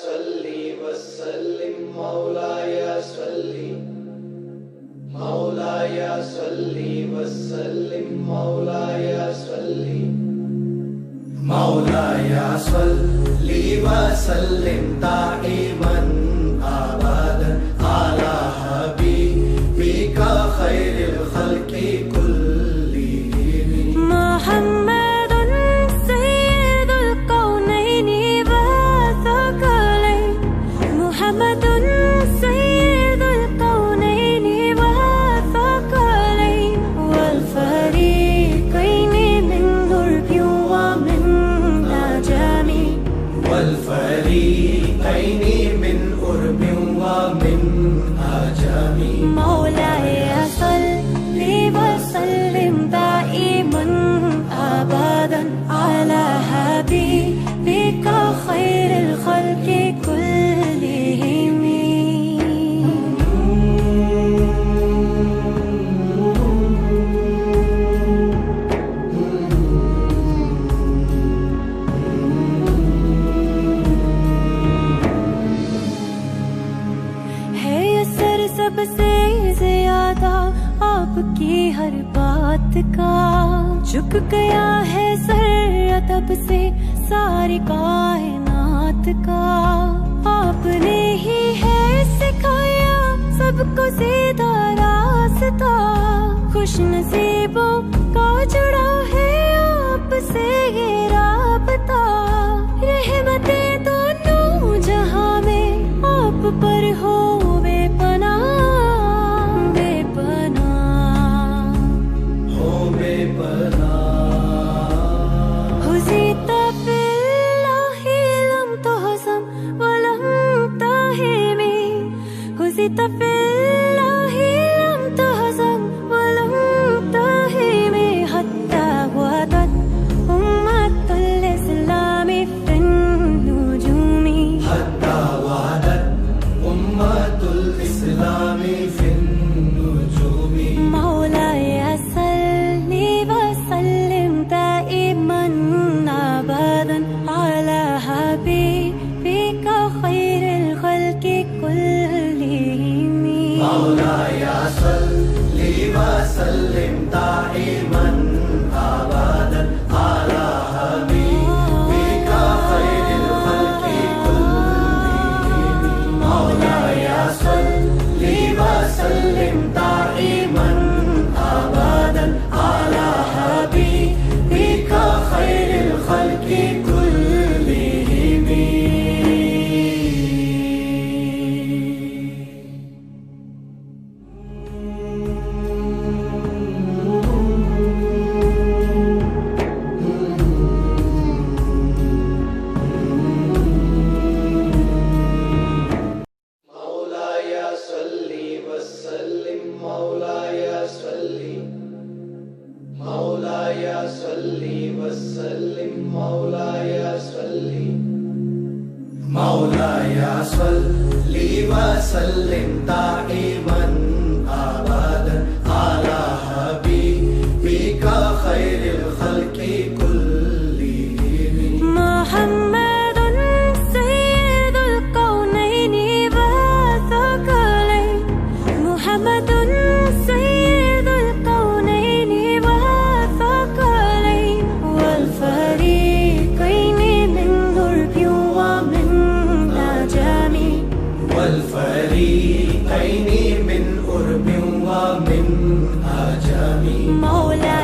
सल्ली वसल्लिम मौलाया सल्ली मौलाया सल्ली वसल्लिम मौलाया सल्ली मौलाया सल्ली वसल्लिम दाइमन अबदन अला हबीबिका खैरिल खल्क़ि कुल्लिहिम मुहम्मदुन सय्यदुल कौनैनि व सकलैन मुहम्मदुन सय्यदुल कौनैनि व सकलैन वल फरीक़ैनि मिन उर्बि व मिन अजमी वल फरीक़ैनि मिन उर्बि व मिन अजमी मौलाया सल्ली वसल्लिम दाइमन अबदन अला हबीबिका खैरिल खल्क़ि कुल्लिहिम। है असर सबसे ज्यादा आपकी हर बात का, झुक गया है सर अदब से सारी कायनात का। आपने ही है सिखाया सबको सीधा रास्ता, खुश नसीबों का जुड़ा है आपसे ये राबता। रहमतें दोनों जहां में आप पर हो बेपनाह बेपनाह हो बेपनाह हुज़ीत फ़िल्लाहि लम तुहज़म व लम ताहिमी हुज़ीत फ़िल्लाहि लम तुहज़म व लम ताहिमी हत्ता वदत उम्मतुल इस्लामी फ़िन नुजूमी हत्ता वदत उम्मतुल इस्लामी फिन नुजूमी मौलाया सल्ली वसल्लिम दाइमन अबदन अला हबीबिका खैरिल खल्क़ि कुल्लिहिम। मौलाया सल्ली वसल्लिम दाइमन अबदन अला हबीबिका खैरिल खल्क़ि कुल्लिहिम मौलाया सल्ली वसल्लिम दाइमन अबदन अला हबीबिका खैरिल खल्क़ि कुल्लिहिम। मौलाया सल्ली वसल्लिम मौलाया सल्ली मौलाया सल्ली वसल्लिम मौलाया सल्ली मौलाया सल्ली वसल्लिम दाइमन अबदन अला हबीबिका खैरिल खल्क़ि कुल्लिहिम मुहम्मदुन सय्यदुल कौनैनि व सकलैन मुहम्मदुन सय्यदुल कौनैनि व सकलैन वल फरीक़ैनि मिन उर्बि व मिन अजमी वल फरीक़ैनि मिन उर्बि व मिन अजमी मौला